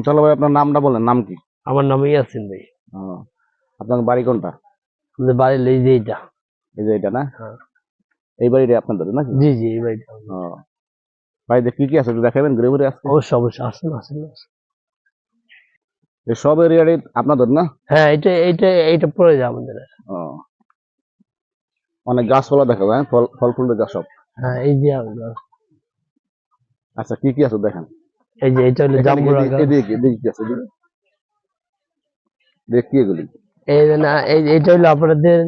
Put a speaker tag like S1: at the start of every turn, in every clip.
S1: চলো ভাই, আপনার নামটা বলেন, নাম কি?
S2: আমার নাম ইয়াসিন ভাই।
S1: ও, আপনার বাড়ি কোনটা?
S2: আমাদের বাড়ির এই যে এইটা।
S1: এই যে এটা না?
S2: হ্যাঁ।
S1: এই বাড়িটা আপনাদের নাকি?
S2: জি জি, এই বাড়িটা।
S1: ও, বাড়িতে কি কি আছে একটু দেখাবেন ঘুরে ঘুরে আজকে?
S2: অবশ্যই অবশ্যই, আসেন আসেন আসেন।
S1: এই সব এরিয়াটাই আপনাদের না?
S2: হ্যাঁ, এইটা এইটা এইটা পড়ে যায় আমাদের।
S1: ও, অনেক গাছপালা দেখাবো, হ্যাঁ, ফল ফল ফুলের গাছ সব।
S2: হ্যাঁ, এই যে আমরা।
S1: আচ্ছা, কি কি আছে দেখেন।
S2: এই যে এটা হলো
S1: এখানে কি
S2: জাম্বুরা গাছ।
S1: এদিকে এদিকে কি আছে এদিকে? দেখি এগুলি।
S2: এই যে না, এইটা হলো আপনাদের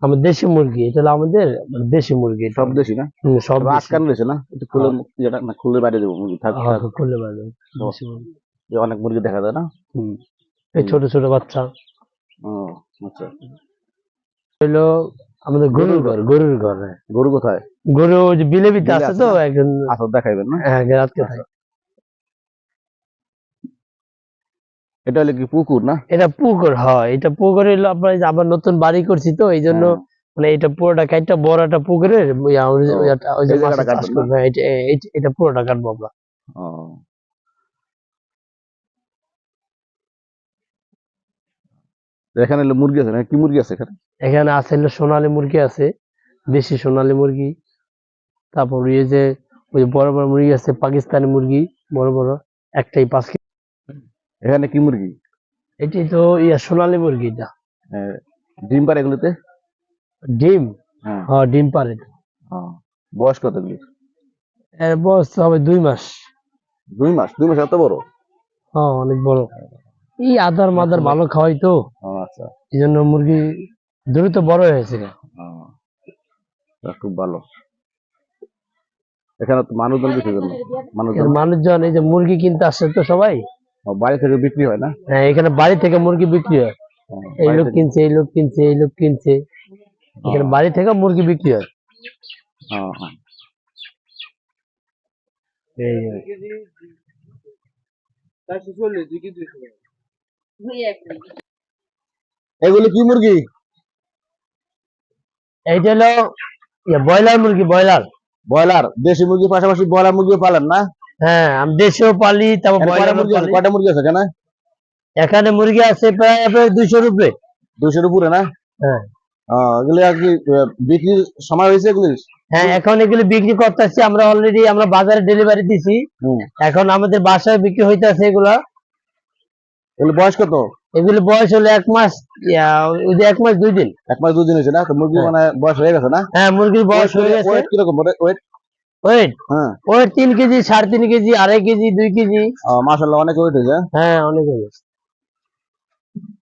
S2: আমাদের দেশি মুরগি। এটা হলো আমাদের মানে দেশি মুরগি এটা।
S1: সব দেশি না?
S2: সব দেশি।
S1: আটকানো রয়েছে না? একটু খুলে যেটা না খুলে বাইরে দেবো মুরগি থাক থাক।
S2: খুললে পারবে
S1: ও,
S2: দেশি মুরগি।
S1: যে অনেক মুরগি দেখা যায় না?
S2: এই ছোট ছোট বাচ্চা
S1: ও, আচ্ছা।
S2: হইলো আমাদের গরুর ঘর। গরুর ঘর, হ্যাঁ।
S1: গরু কোথায়?
S2: গরু ওই যে বিলে বিতে আছে তো একজন।
S1: আচ্ছা, দেখাইবেন না?
S2: হ্যাঁ, রাতকে থাকে।
S1: এটা হলো কি পুকুর না?
S2: এটা পুকুর, হয় এটা পুকুর হইলো আপনার এই যে আবার নতুন বাড়ি করছি তো এই জন্য
S1: হ্যাঁ।
S2: মানে এটা পুরোটা কাটটা বড় একটা পুকুরের
S1: ও,
S2: ওই যে
S1: এই জায়গাটা
S2: মাছের চাষ
S1: কাটবেন না?
S2: করবো। হ্যাঁ, এটা পুরোটা কাটবো আমরা।
S1: ও, এখানে হলো মুরগি আছে না? কি মুরগি আছে এখানে?
S2: এখানে আছে হলো সোনালী মুরগি আছে, দেশি সোনালী মুরগি। তারপর এই যে ওই যে বড় বড় মুরগি আছে, পাকিস্তানি মুরগি বড় বড়, একটাই 5 কেজি।
S1: এখানে কি মুরগি?
S2: এটি তো সোনালী মুরগি এটা।
S1: আহ, ডিম পারে এগুলোতে?
S2: ডিম,
S1: হ্যাঁ।
S2: হ্যাঁ ডিম পারে।
S1: ও, বয়স কত এগুলি?
S2: এর বয়স হবে 2 মাস।
S1: 2 মাস? 2 মাস এত বড়?
S2: হ্যাঁ, অনেক বড়। এই আদার মাদার ভালো খাওয়াই তো,
S1: ও, আচ্ছা।
S2: এই জন্য মুরগি দ্রুত বড় হয়েছে।
S1: ও, তা খুব ভালো। এখানে তো মানুষজন বেশি জন্য মানুষজন।
S2: মানুষজন এই যে মুরগি কিনতে আসছে তো সবাই।
S1: ও, বাড়ি থেকে বিক্রি হয় না?
S2: হ্যাঁ, এখানে বাড়ি থেকে মুরগি বিক্রি হয়।
S1: ও,
S2: এই
S1: বাড়ি
S2: লোক
S1: থেকে।
S2: কিনছে, এই লোক কিনছে, এই লোক কিনছে। এখানে বাড়ি থেকে মুরগি বিক্রি হয়।
S1: ও,
S2: এই
S1: এগুলি কি মুরগি?
S2: এইটা হলো ব্রয়লার মুরগি, ব্রয়লার।
S1: ব্রয়লার? দেশি মুরগির পাশাপাশি ব্রয়লার মুরগি পালেন না?
S2: হ্যাঁ, আমি দেশেও পালি, তারপর
S1: এখানে কয়টা
S2: ব্রয়লারও
S1: মুরগি আছে?
S2: পালি।
S1: কয়টা মুরগি আছে এখানে?
S2: এখানে মুরগি আছে প্রায় আপনার 200-র উপরে।
S1: 200-র উপরে না?
S2: হ্যাঁ
S1: এগুলি আর কি বিক্রির সময় হয়েছে এগুলি?
S2: হ্যাঁ, এখন এগুলি বিক্রি করতেছি আমরা, অলরেডি আমরা বাজারে ডেলিভারি দিছি। এখন আমাদের বাসায় বিক্রি হইতেছে এগুলা।
S1: এগুলি বয়স কত?
S2: এগুলি বয়স হলো 1 মাস, ওই যে 1 মাস 2 দিন।
S1: 1 মাস 2 দিন হয়েছে না? তো মুরগি
S2: হ্যাঁ।
S1: মানে বয়স হয়ে গেছে না?
S2: হ্যাঁ, মুরগির বয়স হয়ে গেছে।
S1: ওয়েট কিরকম? ওয়েট?
S2: ওয়েট
S1: হ্যাঁ।
S2: Weight 3 KG, 3.5 KG, 2.5 KG, 2 KG.
S1: মাশাআল্লাহ, অনেক ওয়েট হয়েছে।
S2: হ্যাঁ, অনেক হয়ে গেছে।